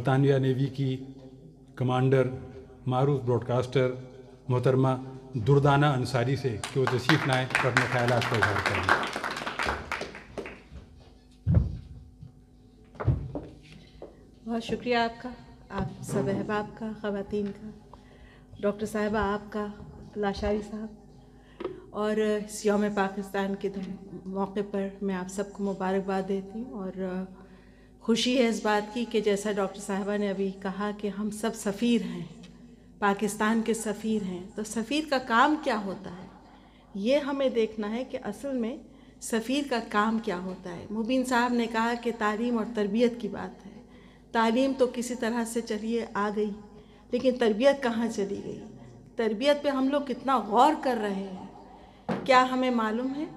बरतानिया नेवी की कमांडर मारूफ ब्रॉडकास्टर मोहतरमा दुर्दाना अंसारी से कि वो तशरीफ़ लाएँ और अपने ख्यालात का इज़हार करें। बहुत शुक्रिया आपका, आप सब अहबाब का, ख़वातीन का, डॉक्टर साहिबा आपका, लाशारी साहब, और इस यौम पाकिस्तान के मौके पर मैं आप सबको मुबारकबाद देती हूँ। और खुशी है इस बात की कि जैसा डॉक्टर साहिबा ने अभी कहा कि हम सब सफ़ीर हैं, पाकिस्तान के सफ़ीर हैं। तो सफ़ीर का काम क्या होता है, ये हमें देखना है कि असल में सफ़ीर का काम क्या होता है। मुबीन साहब ने कहा कि तालीम और तरबियत की बात है। तालीम तो किसी तरह से चलिए आ गई, लेकिन तरबियत कहाँ चली गई? तरबियत पे हम लोग कितना गौर कर रहे हैं? क्या हमें मालूम है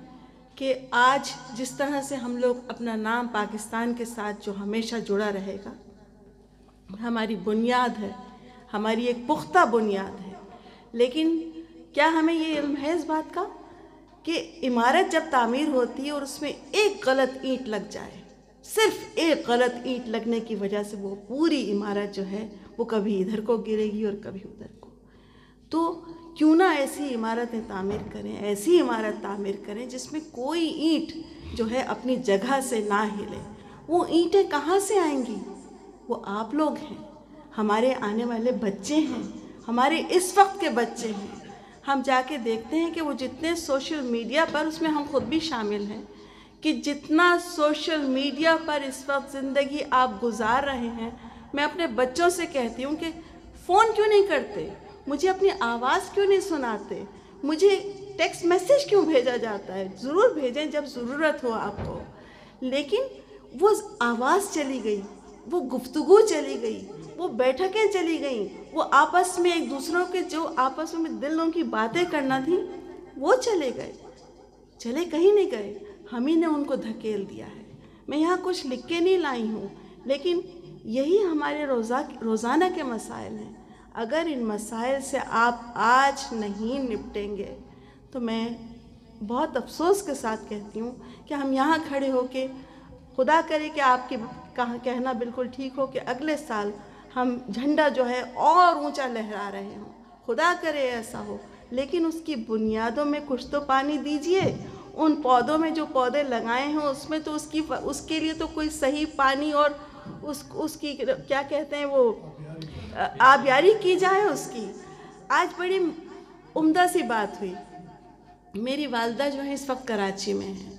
कि आज जिस तरह से हम लोग अपना नाम पाकिस्तान के साथ जो हमेशा जुड़ा रहेगा, हमारी बुनियाद है, हमारी एक पुख्ता बुनियाद है, लेकिन क्या हमें ये इल्म है इस बात का कि इमारत जब तामीर होती है और उसमें एक गलत ईंट लग जाए, सिर्फ एक गलत ईंट लगने की वजह से वो पूरी इमारत जो है वो कभी इधर को गिरेगी और कभी उधर को। तो क्यों ना ऐसी इमारतें तामीर करें, ऐसी इमारत तामीर करें जिसमें कोई ईंट जो है अपनी जगह से ना हिले। वो ईंटें कहाँ से आएंगी? वो आप लोग हैं, हमारे आने वाले बच्चे हैं, हमारे इस वक्त के बच्चे हैं। हम जाके देखते हैं कि वो जितने सोशल मीडिया पर, उसमें हम खुद भी शामिल हैं, कि जितना सोशल मीडिया पर इस वक्त ज़िंदगी आप गुजार रहे हैं, मैं अपने बच्चों से कहती हूँ कि फ़ोन क्यों नहीं करते, मुझे अपनी आवाज़ क्यों नहीं सुनाते, मुझे टेक्स्ट मैसेज क्यों भेजा जाता है? ज़रूर भेजें जब ज़रूरत हो आपको, लेकिन वो आवाज़ चली गई, वो गुफ्तगू चली गई, वो बैठकें चली गई, वो आपस में एक दूसरों के जो आपस में दिलों की बातें करना थी वो चले गए, चले कहीं नहीं गए, हम ही ने उनको धकेल दिया है। मैं यहाँ कुछ लिख के नहीं लाई हूँ, लेकिन यही हमारे रोज़ाना के मसाइल हैं। अगर इन मसाइल से आप आज नहीं निपटेंगे तो मैं बहुत अफसोस के साथ कहती हूँ कि हम यहाँ खड़े होके, खुदा करे कि आपके कहना बिल्कुल ठीक हो कि अगले साल हम झंडा जो है और ऊंचा लहरा रहे हों, खुदा करे ऐसा हो, लेकिन उसकी बुनियादों में कुछ तो पानी दीजिए। उन पौधों में जो पौधे लगाए हैं उसमें तो उसके लिए तो कोई सही पानी और उसकी क्या कहते हैं वो आबियारी की जाए उसकी। आज बड़ी उम्दा सी बात हुई, मेरी वालदा जो है इस वक्त कराची में है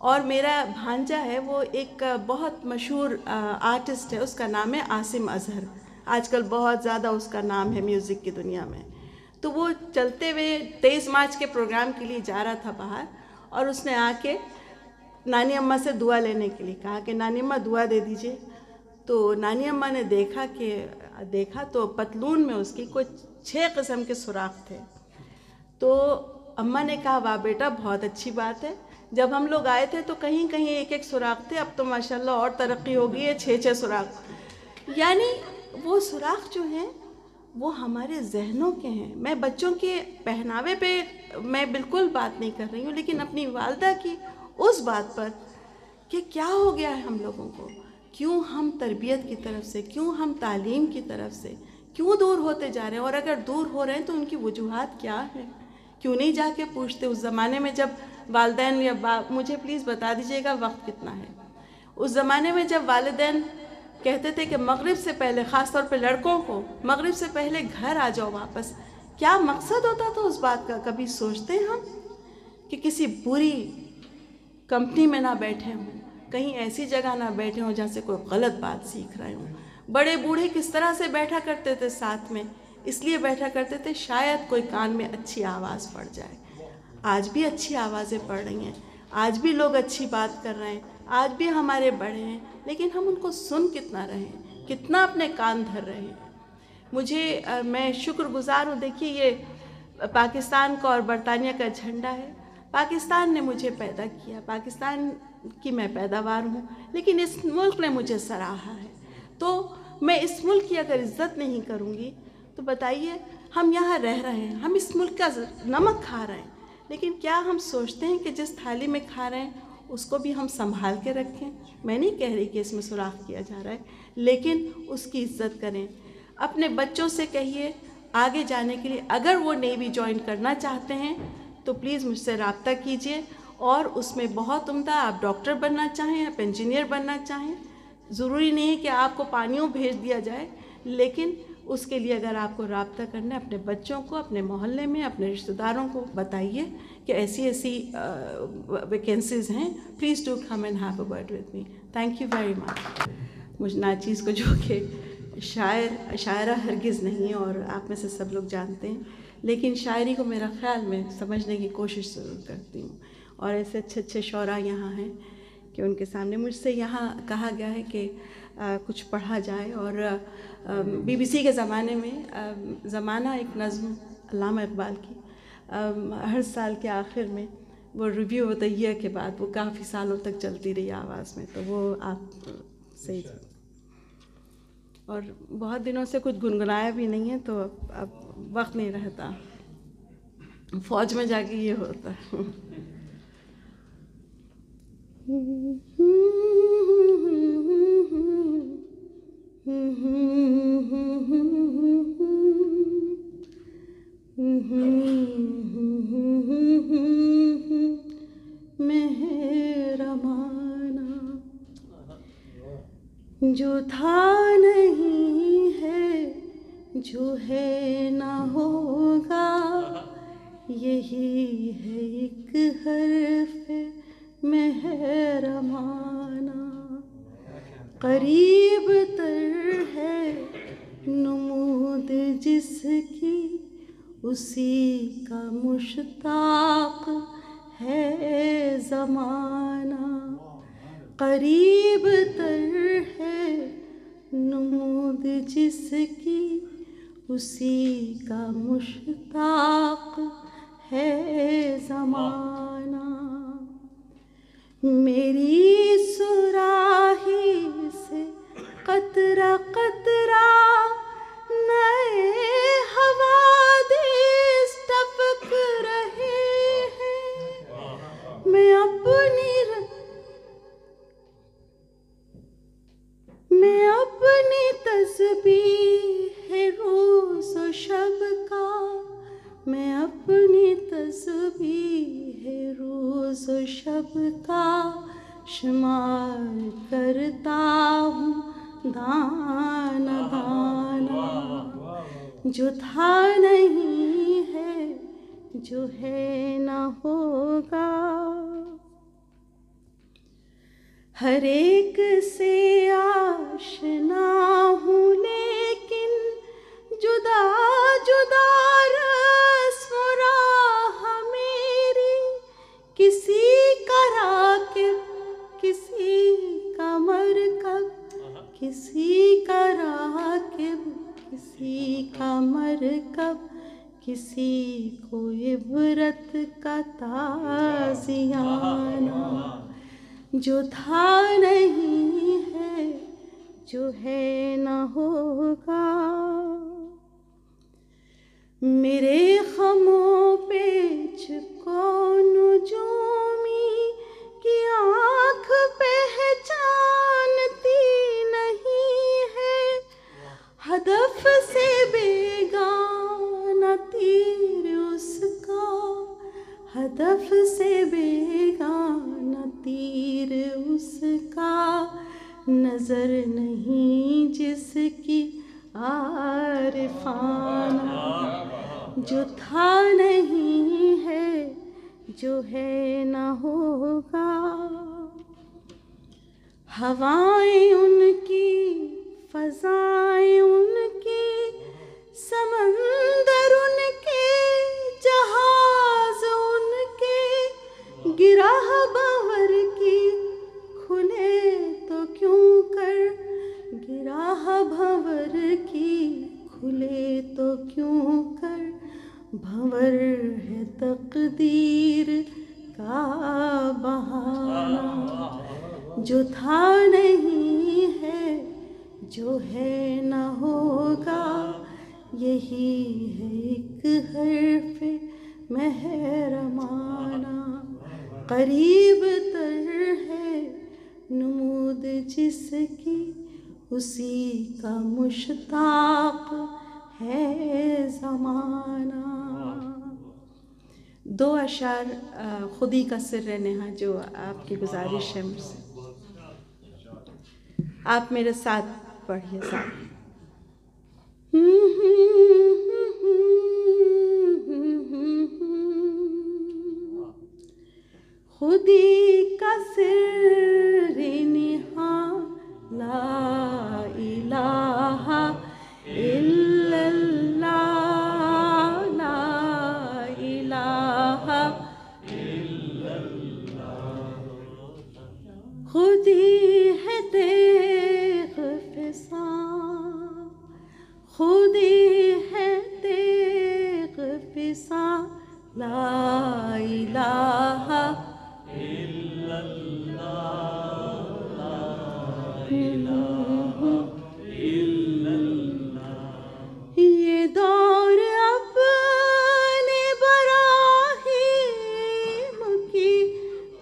और मेरा भांजा है, वो एक बहुत मशहूर आर्टिस्ट है, उसका नाम है आसिम अजहर। आजकल बहुत ज़्यादा उसका नाम है म्यूज़िक की दुनिया में। तो वो चलते हुए 23 मार्च के प्रोग्राम के लिए जा रहा था बाहर, और उसने आके नानी अम्मा से दुआ लेने के लिए कहा कि नानी अम्मा दुआ दे दीजिए। तो नानी अम्मा ने देखा तो पतलून में उसकी कोई 6 किस्म के सुराख थे। तो अम्मा ने कहा वाह बेटा, बहुत अच्छी बात है, जब हम लोग आए थे तो कहीं कहीं एक एक सुराख थे, अब तो माशाल्लाह और तरक्की हो गई है, 6 सुराख। यानी वो सुराख जो हैं वो हमारे जहनों के हैं। मैं बच्चों के पहनावे पे मैं बिल्कुल बात नहीं कर रही हूँ, लेकिन अपनी वालदा की उस बात पर कि क्या हो गया है हम लोगों को, क्यों हम तरबियत की तरफ से, क्यों हम तालीम की तरफ से क्यों दूर होते जा रहे हैं। और अगर दूर हो रहे हैं तो उनकी वजूहात क्या है? क्यों नहीं जाके पूछते? उस ज़माने में जब वालिदैन या मुझे प्लीज़ बता दीजिएगा वक्त कितना है, उस ज़माने में जब वालिदैन कहते थे कि मगरिब से पहले, ख़ास तौर पे लड़कों को, मगरिब से पहले घर आ जाओ वापस, क्या मकसद होता था उस बात का? कभी सोचते हैं हम कि किसी बुरी कंपनी में ना बैठे हों, कहीं ऐसी जगह ना बैठे हों जहाँ से कोई गलत बात सीख रहे हों। बड़े बूढ़े किस तरह से बैठा करते थे साथ में, इसलिए बैठा करते थे शायद कोई कान में अच्छी आवाज़ पड़ जाए। आज भी अच्छी आवाज़ें पड़ रही हैं, आज भी लोग अच्छी बात कर रहे हैं, आज भी हमारे बड़े हैं, लेकिन हम उनको सुन कितना रहे हैं, कितना अपने कान धर रहे हैं। मैं शुक्रगुज़ार हूँ। देखिए, ये पाकिस्तान का और बरतानिया का झंडा है। पाकिस्तान ने मुझे पैदा किया, पाकिस्तान की मैं पैदावार हूँ, लेकिन इस मुल्क ने मुझे सराहा है। तो मैं इस मुल्क की अगर इज़्ज़त नहीं करूँगी तो बताइए, हम यहाँ रह रहे हैं, हम इस मुल्क का नमक खा रहे हैं, लेकिन क्या हम सोचते हैं कि जिस थाली में खा रहे हैं उसको भी हम संभाल के रखें। मैं नहीं कह रही कि इसमें सुराख किया जा रहा है, लेकिन उसकी इज्जत करें। अपने बच्चों से कहिए आगे जाने के लिए, अगर वो नेवी ज्वाइन करना चाहते हैं तो प्लीज़ मुझसे रब्ता कीजिए। और उसमें बहुत उम्दा, आप डॉक्टर बनना चाहें, आप इंजीनियर बनना चाहें, ज़रूरी नहीं है कि आपको पानियों भेज दिया जाए, लेकिन उसके लिए अगर आपको रब्ता करना है, अपने बच्चों को, अपने मोहल्ले में, अपने रिश्तेदारों को बताइए कि ऐसी ऐसी वैकेंसीज़ हैं, please do come and have a word with me. Thank you very much. मुझ नाचीज़ को, जो कि शायरा हरगिज़ नहीं है और आप में से सब लोग जानते हैं, लेकिन शायरी को मेरा ख़्याल में समझने की कोशिश ज़रूर करती हूँ। और ऐसे अच्छे अच्छे शौरा यहाँ हैं कि उनके सामने मुझसे यहाँ कहा गया है कि कुछ पढ़ा जाए। और BBC के ज़माने में ज़माना एक नज़्म अल्लामा इक़बाल की हर साल के आखिर में वो रिव्यू ऑफ द ईयर के बाद वो काफ़ी सालों तक चलती रही आवाज़ में, तो वो आप सही। और बहुत दिनों से कुछ गुनगुनाया भी नहीं है, तो अब वक्त नहीं रहता, फ़ौज में जाके ये होता है। मेहरबाना जो था नहीं है, जो है ना होगा, यही है एक हर्फ़ मेहरबाना। करीब तर है नमूद जिसकी, उसी का मुश्ताक है ज़माना। करीब तर है नमूद जिसकी, उसी का मुश्ताक है ज़माना। मेरी सुराही से कतरा कतरा नए हवादिस टपक रहे हैं। मैं अपनी तस्बीह रोज़ व शब का, मैं अपनी तस्बीह रोज़ व शब का शुमार करता हूँ दाना दाना। जो था नहीं है, जो है ना होगा, हर एक से आशना हूँ, लेकिन जुदा जुदा रस्म राह मेरी। किसी का राकिब, किसी का मरकब, किसी का राकिब, किसी का मरकब, किसी को इबरत का ताज़ियाना। जो था नहीं है, जो है ना होगा, मेरे ख़मों पे कौन नजूमी की आँख पहचानती नहीं है। हदफ से बेगाना तीर उसका, हदफ से बेगाना तीर उसका, नज़र नहीं जिसकी आरिफाना। जो था नहीं है, जो है ना होगा, हवाएं उनकी, फ़ज़ाएं उनकी, समंदर उनके, जहाज़ उनके, गिराह बावर की खुले तो क्यों कर, गिराह भंवर की खुले तो क्यों कर, भंवर है तकदीर का बहाना। जो था नहीं है, जो है ना होगा, यही है एक हर्फ़ मेहरबाना। करीब तर है नमूद जिसकी, उसी का मुश्ताक है ज़माना। दो अशार खुदी का सिर नेहा जो आपकी गुजारिश है मुझसे, आप मेरे साथ पढ़िए साथ। खुदी का सिर नेहा ला इलाहा इल्लल्लाह, ला इलाहा खुदी है तेग फिसा, खुदी है तेग फिसा, ला इलाहा ये दौर अपने बराहीम की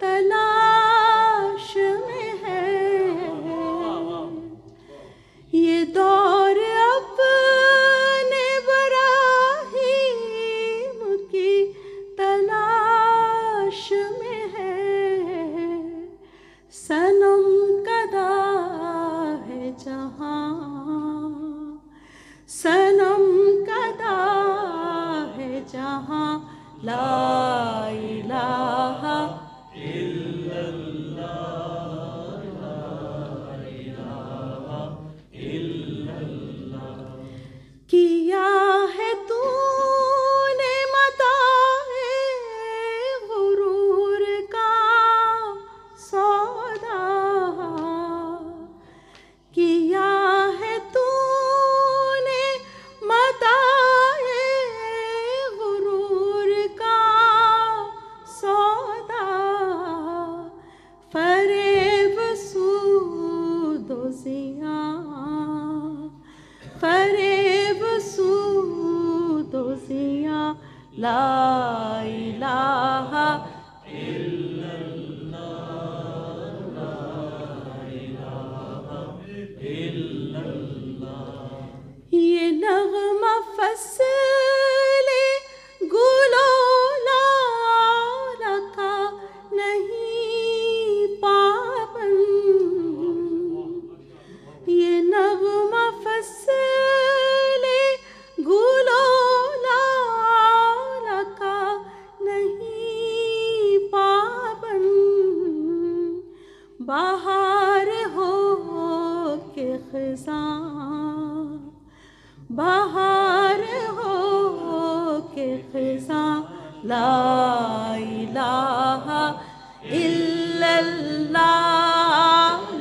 तलाश में है, ये दौर अपने बराहीम की तलाश में है। सनम कदा है जहाँ, सनम कदा है जहाँ, ला इलाहा किया है तूने मताए गुरूर का सौदा, किया है तूने मताए गुरूर का सौदा। फरेब सूदो ज़िया, फरेब सूदो ज़िया, ला इलाहा ये नग़मा फ़स्ले गुलो लाला का नहीं पाबंद, ये नग़मा फ़स्ले गुलो लाला का नहीं पाबंद। बाहर हो के ख़िज़ां, बाहर हो के ख़िज़ां, ला इलाहा इल्लल्लाह,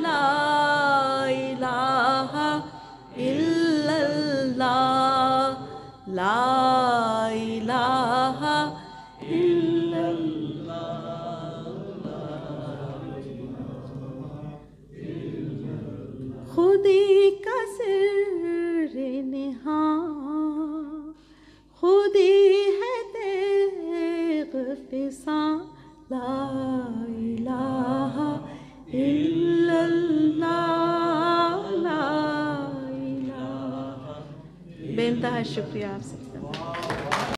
ला इलाहा इल्लल्लाह, ला इलाहा इल्लल्लाह। खुदी का सिर नेहा, खुदी है तेग फिसा, ला इलाहा इल्लल्लाह, ला इलाहा। बेइंतहा शुक्रिया आपसे।